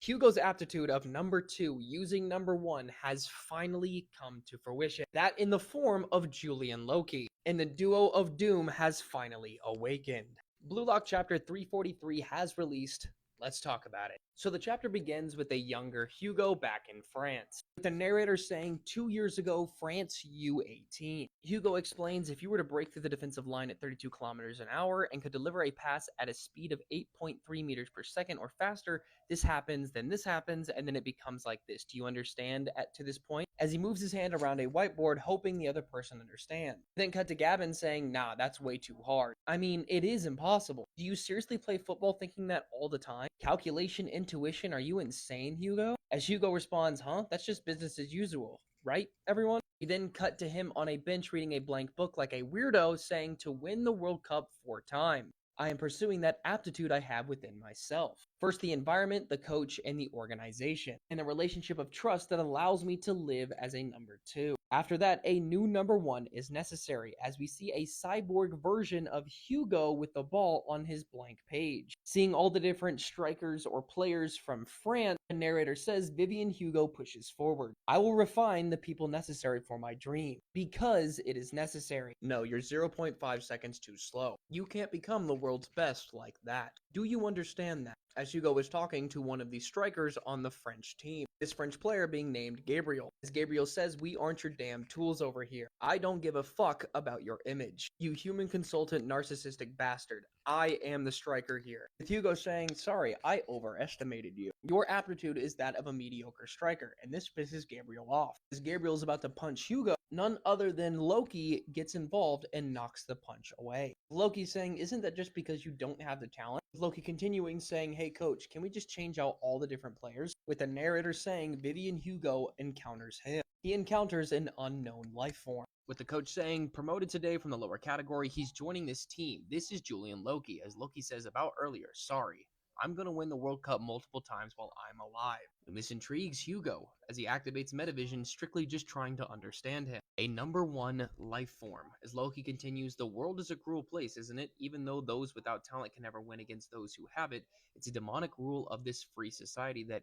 Hugo's aptitude of number 2 using number 1 has finally come to fruition. That in the form of Julian Loki. And the duo of doom has finally awakened. Blue Lock chapter 343 has released. Let's talk about it. So the chapter begins with a younger Hugo back in France, with the narrator saying 2 years ago, France U18. Hugo explains if you were to break through the defensive line at 32 kilometers an hour and could deliver a pass at a speed of 8.3 meters per second or faster, this happens, and then it becomes like this. Do you understand to this point? As he moves his hand around a whiteboard, hoping the other person understands. Then cut to Gavin saying, nah, that's way too hard. I mean, it is impossible. Do you seriously play football thinking that all the time? Calculation, intuition, are you insane, Hugo? As Hugo responds, huh? That's just business as usual, right, everyone? We then cut to him on a bench reading a blank book like a weirdo saying to win the World Cup 4 times. I am pursuing that aptitude I have within myself. First, the environment, the coach, and the organization, and a relationship of trust that allows me to live as a number 2. After that, a new number 1 is necessary as we see a cyborg version of Hugo with the ball on his blank page. Seeing all the different strikers or players from France, the narrator says Vivian Hugo pushes forward. I will refine the people necessary for my dream because it is necessary. No, you're 0.5 seconds too slow. You can't become the world's best like that. Do you understand that? As Hugo is talking to one of the strikers on the French team. This French player being named Gabriel. As Gabriel says, we aren't your damn tools over here. I don't give a fuck about your image. You human consultant narcissistic bastard. I am the striker here. With Hugo saying, sorry, I overestimated you. Your aptitude is that of a mediocre striker, and this pisses Gabriel off. As Gabriel is about to punch Hugo, none other than Loki gets involved and knocks the punch away. Loki saying, isn't that just because you don't have the talent? Loki continuing saying, hey coach, can we just change out all the different players? With the narrator saying Vivian Hugo encounters him. He encounters an unknown life form. With the coach saying, promoted today from the lower category, he's joining this team. This is Julian Loki. As Loki says about earlier, sorry, I'm going to win the World Cup multiple times while I'm alive. And this intrigues Hugo as he activates Metavision, strictly just trying to understand him. A number 1 life form. As Loki continues, the world is a cruel place, isn't it? Even though those without talent can never win against those who have it, it's a demonic rule of this free society that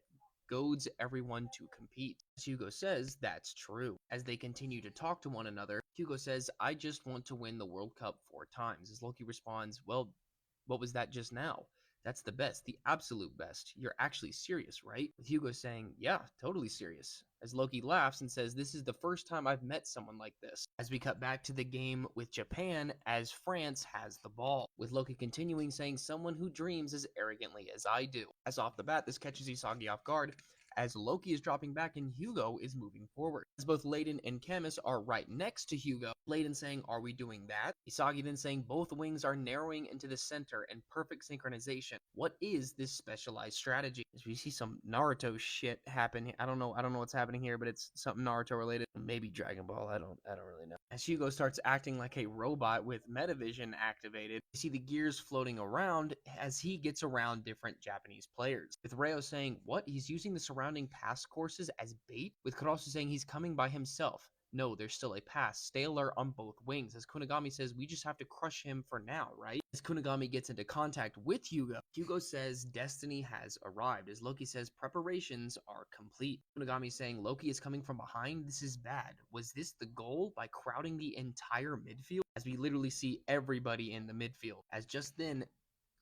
goads everyone to compete. As Hugo says, that's true. As they continue to talk to one another, Hugo says, I just want to win the World Cup 4 times. As Loki responds, well, what was that just now? That's the best, the absolute best. You're actually serious, right? With Hugo saying, yeah, totally serious. As Loki laughs and says, this is the first time I've met someone like this. As we cut back to the game with Japan as France has the ball. With Loki continuing saying, someone who dreams as arrogantly as I do. As off the bat, this catches Isagi off guard, as Loki is dropping back and Hugo is moving forward. As both Layden and Camus are right next to Hugo, Layden saying, are we doing that? Isagi then saying both wings are narrowing into the center in perfect synchronization. What is this specialized strategy? As we see some Naruto shit happen. I don't know what's happening here, but it's something Naruto related. Maybe Dragon Ball, I don't really know. As Hugo starts acting like a robot with Metavision activated, you see the gears floating around as he gets around different Japanese players. With Reo saying, what? He's using the surrounding pass courses as bait? With Kurasu saying he's coming by himself. No, there's still a pass. Stay alert on both wings. As Kunigami says, we just have to crush him for now, right? As Kunigami gets into contact with Hugo, Hugo says destiny has arrived. As Loki says preparations are complete. Kunigami saying Loki is coming from behind. This is bad. Was this the goal by crowding the entire midfield? As we literally see everybody in the midfield. As just then,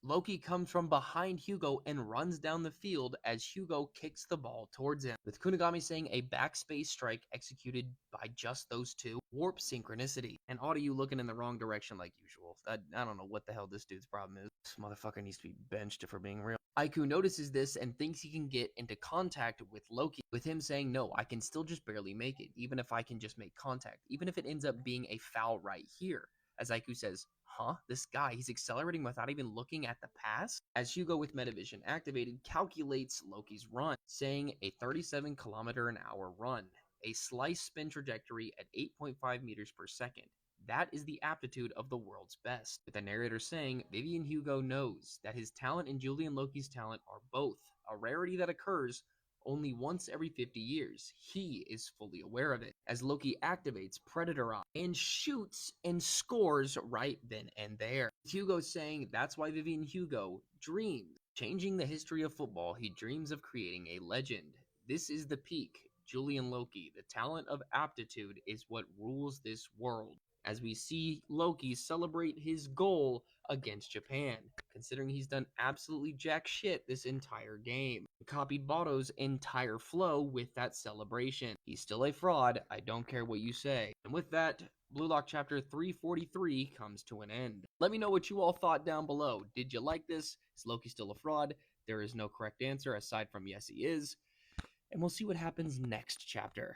Loki comes from behind Hugo and runs down the field as Hugo kicks the ball towards him, with Kunigami saying a backspace strike executed by just those two. Warp synchronicity. And Audio looking in the wrong direction like usual. I don't know what the hell this dude's problem is. This motherfucker needs to be benched if we're being real. Aiku notices this and thinks he can get into contact with Loki, with him saying, no, I can still just barely make it, even if I can just make contact, even if it ends up being a foul right here. As Aiku says, huh? This guy, he's accelerating without even looking at the pass? As Hugo with Metavision activated calculates Loki's run, saying a 37-kilometer-an-hour run, a slice spin trajectory at 8.5 meters per second. That is the aptitude of the world's best. With the narrator saying, Vivian Hugo knows that his talent and Julian Loki's talent are both a rarity that occurs only once every 50 years. He is fully aware of it. As Loki activates Predator Eye and shoots and scores right then and there. Hugo saying that's why Vivian Hugo dreams. Changing the history of football, he dreams of creating a legend. This is the peak. Julian Loki, the talent of aptitude, is what rules this world. As we see Loki celebrate his goal against Japan, considering he's done absolutely jack shit this entire game. Copied Bato's entire flow with that celebration. He's still a fraud, I don't care what you say. And with that, Blue Lock Chapter 343 comes to an end. Let me know what you all thought down below. Did you like this? Is Loki still a fraud? There is no correct answer aside from yes, he is. And we'll see what happens next chapter.